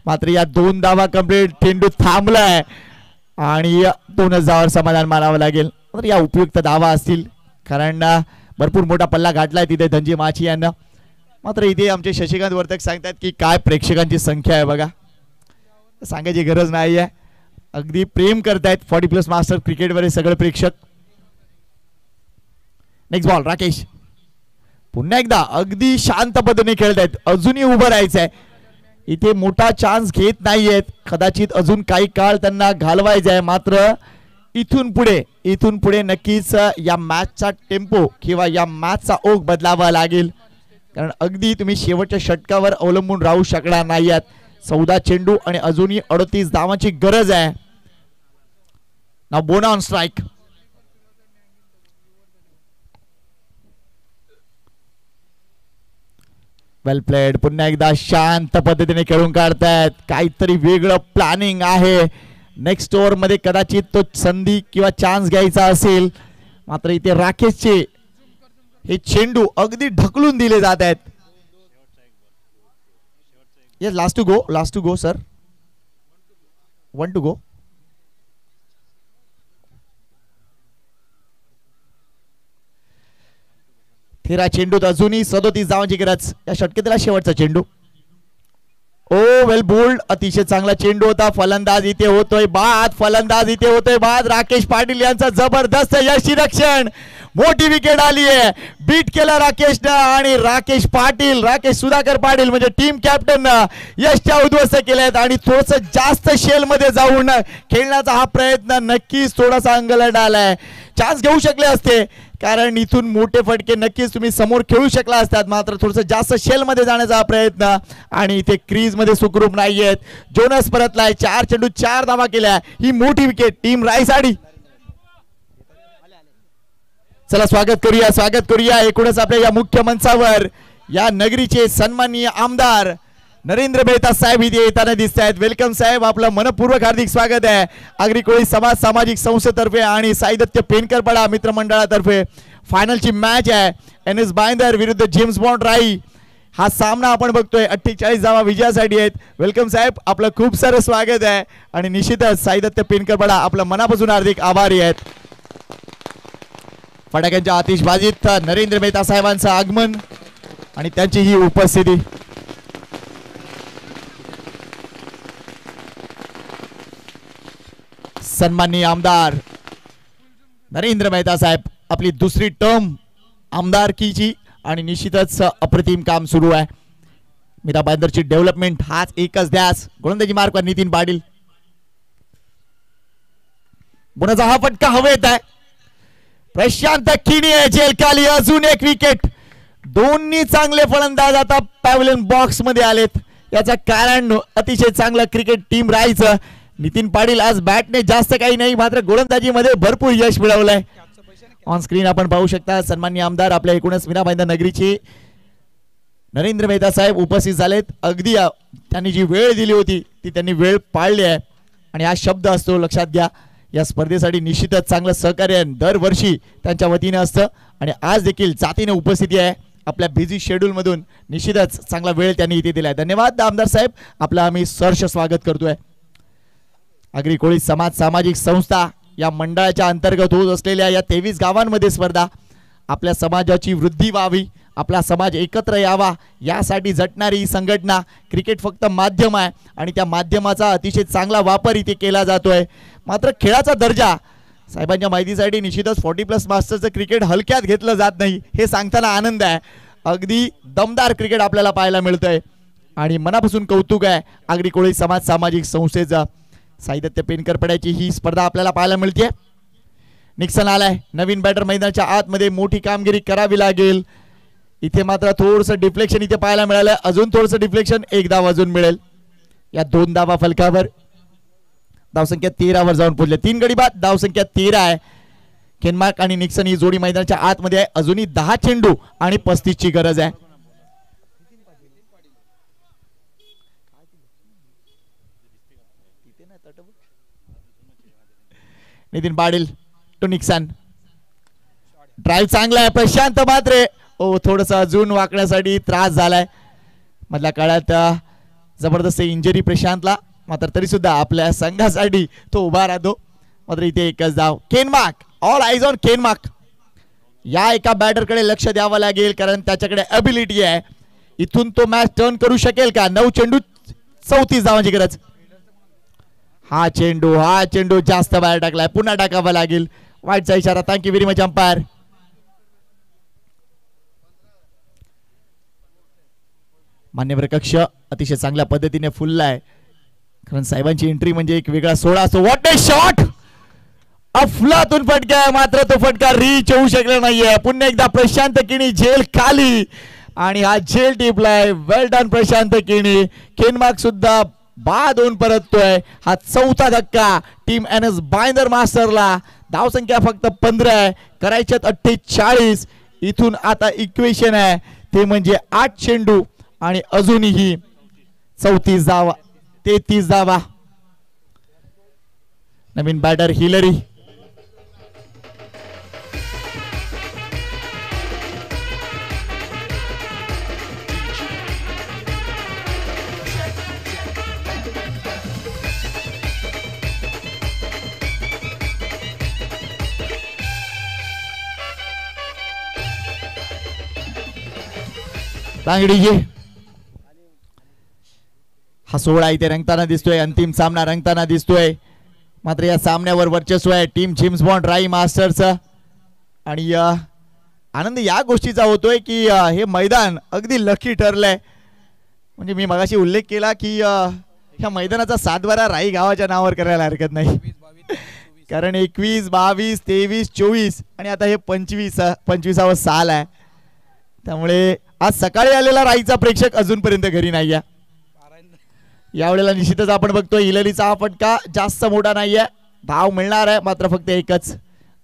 मात्र या 2 धावा कंप्लीट. चेंडू थांबलाय आणि 2 धावावर समाधान मानावं लागेल. तर या उपयुक्त धावा असतील, कारण भरपूर मोठा पल्ला गाठलाय तिथे धनजी माची यांना. मात्र इथे आमचे शशिकांत वर्तक सांगतात की काय प्रेक्षकांची संख्या आहे बघा, सांगायची गरज नाही आहे. अगदी प्रेम करतायत 40+ मास्टर क्रिकेटवर सगळे प्रेक्षक. Next ball Rakesh. पुन्हा एकदा अगदी शांत पद्धतीने खेळतायत. अजूनही उभं राहायचंय. इथे मोठा चान्स घेत नाहीयेत. कदाचित अजून काही काळ त्यांना घालवायचा आहे, मात्र इथून पुढे नक्कीच या मॅचचा टेम्पो किंवा या मॅचचा ओघ बदलावा लागेल, कारण अगदी तुम्ही शेवटच्या षटकावर अवलंबून राहू शकणार नाही आहात. 14 चेंडू आणि अजूनही 38 धावांची गरज आहे. नाउ बोना ऑन स्ट्राइक. Well played. पुन्हा एकदा शांत पद्धतीने खेळून काढतायत. काहीतरी वेगळं प्लॅनिंग आहे. नेक्स्ट ओव्हर मध्ये कदाचित तो संधी किंवा चान्स घ्यायचा असेल, मात्र इथे राकेशचे हे चेंडू अगदी ढकलून दिले जात आहेत. येस, लास्ट टू गो सर. 1 टू गो. तेरा चेंडूत अजूनही 37 धावांची गरज. या षटकेतला शेवटचा चेंडू. ओ वेल बोल्ड. अतिशय चांगला चेंडू होता. फलंदाज इथे होतोय बाद. राकेश पाटील यांचा जबरदस्त यष्टीरक्षण. मोठी विकेट आली आहे. बीट केला राकेशनं आणि राकेश सुधाकर पाटील म्हणजे टीम कॅप्टन यष्ट्या उद्ध्वस्त केल्यात आणि थोडस जास्त शेल मध्ये जाऊन खेळण्याचा हा प्रयत्न नक्कीच थोडासा अंगलट आलाय. चान्स घेऊ शकले असते, कारण इथून मोठे फटके नक्कीच तुम्ही समोर खेळू शकला असतात, मात्र थोडस जास्त शेल मध्ये जाण्याचा हा प्रयत्न आणि इथे क्रीज मध्ये सुखरूप नाहीयेत. जोनस परतलाय. 4 चेंडू 4 धावा केल्या. ही मोठी विकेट टीम रायसाडी. चला स्वागत करूया एकूणच आपल्या या मुख्य मंचावर या नगरीचे सन्माननीय आमदार नरेंद्र मेहता साहेब इथे येताना दिसत आहेत. वेलकम साहेब, आपलं मनपूर्वक हार्दिक स्वागत आहे. आगरी कोळी समाज सामाजिक संस्थेतर्फे आणि साईदत्त पेनकरपाडा मित्रमंडळातर्फे फायनलची मॅच आहे. एनएस भाईंदर विरुद्ध जेम्स बॉन्ड राई. हा सामना आपण बघतोय. 48 धावा विजयासाठी आहेत. वेलकम साहेब, आपलं खूप सारं स्वागत आहे आणि निश्चितच साईदत्त पेनकरपाडा आपलं मनापासून हार्दिक आभारी आहेत. फटाक्यांच्या आतिषबाजीत नरेंद्र मेहता साहेबांचं आगमन आणि त्यांची ही उपस्थिती. सन्माननीय आमदार नरेंद्र मेहता साहेब, आपली दुसरी टर्म आमदारकीची आणि निश्चितच अप्रतिम काम सुरू आहे. मीरा भाईंदरची डेव्हलपमेंट हाच एकच ध्यास. गोलंदाजी मार्कवर नितीन पाटील. बुनाचा हा फटका हवेत आहे. प्रशांत किणी जेलखाली. अजून एक विकेट. दोन्ही चांगले फलंदाज आता पॅव्हलियन बॉक्स मध्ये आलेत. याचं कारण अतिशय चांगलं क्रिकेट टीम राहायचं. नितीन पाटील आज बॅटने जास्त काही नाही, मात्र गोलंदाजीमध्ये भरपूर यश मिळवलंय. ऑन स्क्रीन आपण पाहू शकता सन्माननीय आमदार आपल्या एकूणच मीरा भाईंदर नगरीचे नरेंद्र मेहता साहेब उपस्थित झालेत. अगदी त्यांनी जी वेळ दिली होती ती त्यांनी वेळ पाळली आहे आणि हा शब्द असतो लक्षात घ्या. या स्पर्धेसाठी निश्चितच चांगलं सहकार्य दरवर्षी त्यांच्या वतीने असतं आणि आज देखील जातीने उपस्थिती आहे. आपल्या बिझी शेड्यूल मधून निश्चितच चांगला वेळ त्यांनी इथे दिलाय. धन्यवाद आमदार साहेब, आपलं आम्ही सहर्ष स्वागत करतोय. आगरी कोळी समाज सामाजिक संस्था या मंडळाच्या अंतर्गत होत असलेल्या या 23 गावांमध्ये स्पर्धा. आपल्या समाजाची वृद्धी व्हावी, आपला समाज एकत्र यावा यासाठी झटणारी ही संघटना. क्रिकेट फक्त माध्यम आहे आणि त्या माध्यमाचा अतिशय चांगला वापर इथे केला जातोय. मात्र खेळाचा दर्जा साहेबांच्या माहितीसाठी निश्चितच 40+ मास्टरचं क्रिकेट हलक्यात घेतलं जात नाही हे सांगताना आनंद आहे. अगदी दमदार क्रिकेट आपल्याला पाहायला मिळतंय आणि मनापासून कौतुक आहे आगरी कोळी समाज सामाजिक संस्थेचं. साईदत्त पेनकरपाड्याची ही स्पर्धा आपल्याला पाहायला मिळते. निक्सन आलाय. नवीन बॅटर मैदानाच्या आतमध्ये मोठी कामगिरी करावी लागेल. इथे मात्र थोडंसं डिफ्लेक्शन इथे पाहायला मिळालं. अजून थोडंसं डिफ्लेक्शन. 1 धाव अजून मिळेल या 2 धावा फलकावर. धावसंख्या 13 वर जाऊन पोहोचले. 3 गडी बाद, धावसंख्या 13 आहे. केनमार्क आणि निक्सन ही जोडी मैदानाच्या आतमध्ये आहे. अजूनही 10 चेंडू आणि 35 ची गरज आहे. Nitin Patil to Nixon. Drive चांगला आहे. प्रशांत मात्रे थोडस अजून वाकण्यासाठी त्रास झालाय. मधल्या काळात जबरदस्त इंजरी प्रशांतला, मात्र तरी सुद्धा आपल्या संघासाठी तो उभा राहतो. मात्र इथे एकच धाव. केनमार्क, ऑल आईज ऑन केनमार्क. या एका बॅटरकडे लक्ष द्यावं लागेल कारण त्याच्याकडे अबिलिटी आहे. इथून तो मॅच टर्न करू शकेल का? 9 चेंडू 34 धावांची गरज. हा चेंडू जास्त बाहेर टाकलाय. पुन्हा टाकावा लागेल. वाईटचा इशारा. Thank you very much umpire. मान्यवर कक्ष अतिशय चांगल्या पद्धतीने फुललाय कारण साहेबांची एंट्री म्हणजे एक वेगळा सोहळा असतो. What A shot. अफलातून फटका आहे, मात्र तो फटका रीच होऊ शकला नाहीये. पुन्हा एकदा प्रशांत किणी झेल खाली आणि हा झेल टिपलाय. वेल डन प्रशांत किणी. केनमार्क सुद्धा बाद होऊन परततोय. हा चौथा धक्का टीम एनएस बाइंदर मास्टरला. धावसंख्या फक्त 15 आहे, करायच्यात 48. इथून आता इक्वेशन आहे ते म्हणजे 8 चेंडू आणि अजूनही 34 धावा, 33 धावा. नवीन बॅटर हिलरी. तांगडीजी. हा सोहळा इथे रंगताना दिसतोय. अंतिम सामना रंगताना दिसतोय. मात्र या सामन्यावर वर्चस्व आहे टीम जेम्स बॉन्ड राई मास्टर्स. आणि आनंद या गोष्टीचा होतोय की हे मैदान अगदी लकी ठरलंय. म्हणजे मी मगाशी उल्लेख केला की ह्या मैदानाचा 7 राई गावाच्या नावावर करायला हरकत नाही कारण 21, 22, 23, 24 आणि आता हे 25वां साल आहे. त्यामुळे आज सकाळी आलेला राईचा प्रेक्षक अजूनपर्यंत घरी नाही आहे. यावेळेला निश्चितच आपण बघतोय हिलरीचा हा फटका जास्त मोठा नाहीये. धाव मिळणार आहे मात्र फक्त एकच.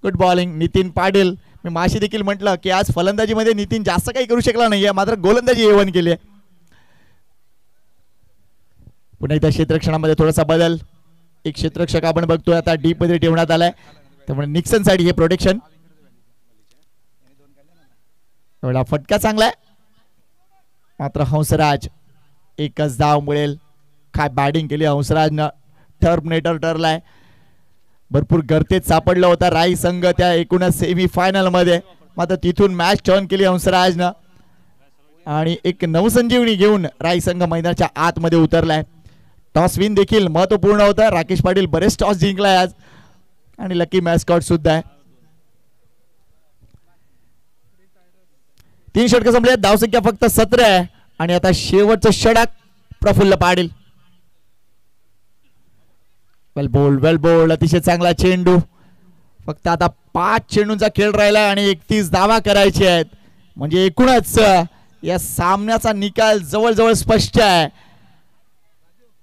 Good bowling Nitin Patil. मी माशी देखील म्हटलं की आज फलंदाजीमध्ये नितीन जास्त काही करू शकला नाहीये, मात्र गोलंदाजी A1 केली आहे. पुन्हा इथं क्षेत्ररक्षणामध्ये थोडासा बदल. एक क्षेत्ररक्षक आपण बघतोय आता डीप मध्ये ठेवण्यात आलाय. त्यामुळे निक्सन साठी हे प्रोटेक्शन. एवढा फटका चांगला आहे मात्र हंसराज एकच धाव मिळेल. काय बॅटिंग केली हंसराजनं. टर्मिनेटर ठरलाय. भरपूर गर्तेत सापडला होता राई संघ त्या एकूणच सेमी फायनल मध्ये, मात्र तिथून मॅच टर्न केली हंसराजनं आणि एक नवसंजीवनी घेऊन राई संघ मैदानाच्या आतमध्ये उतरलाय. टॉस विन देखील महत्वपूर्ण होता. राकेश पाटील बरेच टॉस जिंकलाय आज आणि लकी मॅस्कॉट सुद्धा आहे. 3 षटक संपले. धावसंख्या फक्त 17 आहे आणि आता शेवटचं षटक प्रफुल्ल पाटील. वेल बोल्ड अतिशय चांगला चेंडू. फक्त आता 5 चेंडूंचा खेळ राहिला आणि 31 धावा करायचे आहेत. म्हणजे एकूणच या सामन्याचा निकाल जवळजवळ स्पष्ट आहे.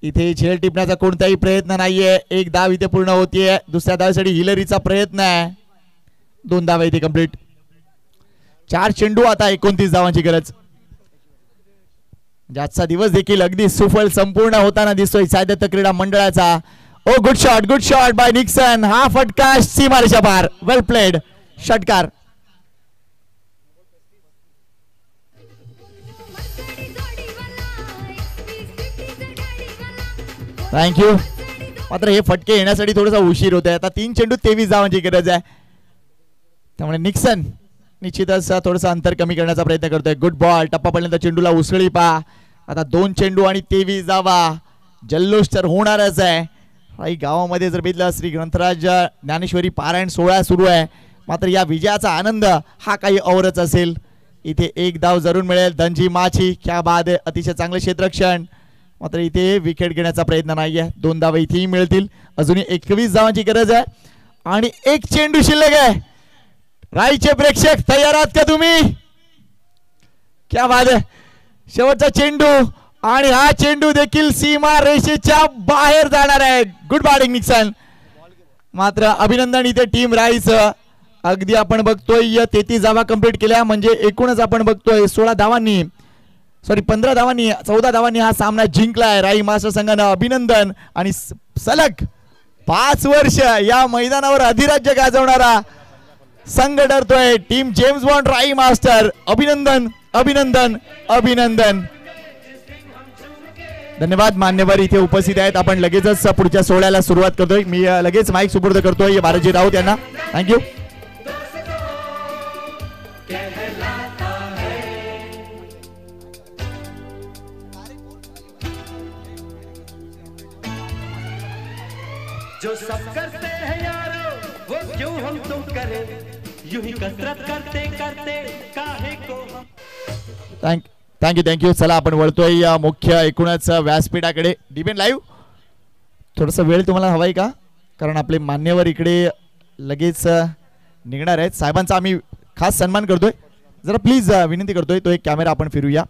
इथे झेल टिपण्याचा कोणताही प्रयत्न नाहीये. 1 धाव इथे पूर्ण होतीये. दुसऱ्या धावेसाठी हिलरीचा प्रयत्न आहे. 2 धावा इथे कंप्लीट. 4 चेंडू आता 29 धावांची गरज. आजचा दिवस देखील अगदी सुफल संपूर्ण होताना दिसतोय सायदत्त क्रीडा मंडळाचा. Oh good shot by Nixon. हा फटका सीमारेषा पार. Well played. षटकार. थँक्यू. मात्र हे फटके येण्यासाठी थोडासा उशीर होत आहे. आता 3 चेंडू 23 धावांची गरज आहे. त्यामुळे निक्सन निश्चितच थोडासा अंतर कमी करण्याचा प्रयत्न करतोय. Good ball. टप्पापर्यंत चेंडूला उसळी पा. आता 2 चेंडू आणि 23 धावा. जल्लोष तर होणारच आहे. काही गावामध्ये जर बघितलं श्री ग्रंथराज ज्ञानेश्वरी पारायण सोहळा सुरू आहे, मात्र या विजयाचा आनंद हा काही औरच असेल. इथे 1 धाव जरूर मिळेल. धनजी माची क्या बाद आहे. अतिशय चांगले क्षेत्ररक्षण. मात्र इथे विकेट घेण्याचा प्रयत्न नाहीये. 2 धावा इथेही मिळतील. अजूनही 21 धावांची गरज आहे आणि 1 चेंडू शिल्लक आहे. राईचे प्रेक्षक तयार आहात का तुम्ही? क्या बाद आहे. शेवटचा चेंडू आणि हा चेंडू देखील सीमा रेषेच्या बाहेर जाणार आहे. Good batting Nixon. मात्र अभिनंदन इथे टीम राईस. अगदी आपण बघतोय 33 धावा कंप्लीट केल्या म्हणजे एकूणच आपण बघतोय 16 धावांनी 15 धावांनी 14 धावांनी हा सामना जिंकलाय राई मास्टर संघानं. अभिनंदन. आणि सलग 5 वर्ष या मैदानावर अधिराज्य गाजवणारा संघ ठरतोय टीम जेम्स बॉन्ड राई मास्टर. अभिनंदन अभिनंदन अभिनंदन. धन्यवाद. मान्यवर इथे उपस्थित आहेत. आपण लगेचच पुढच्या सोहळ्याला सुरुवात करतोय. मी लगेच माईक सुपूर्द करतोय भारतजी राऊत यांना. थँक्यू. जो सब करते हैं यारो वो क्यों हम तुम करें यूं ही कसरत करते करते काहे को हम. थँक्यू. चला आपण वळतोय या मुख्य एकूणच व्यासपीठाकडे. डिबेन लाईव्ह थोडासा वेळ तुम्हाला हवाय का? कारण आपले मान्यवर इकडे लगेच निघणार आहेत. साहेबांचा आम्ही खास सन्मान करतोय. जरा प्लीज विनंती करतोय तो एक कॅमेरा आपण फिरूया.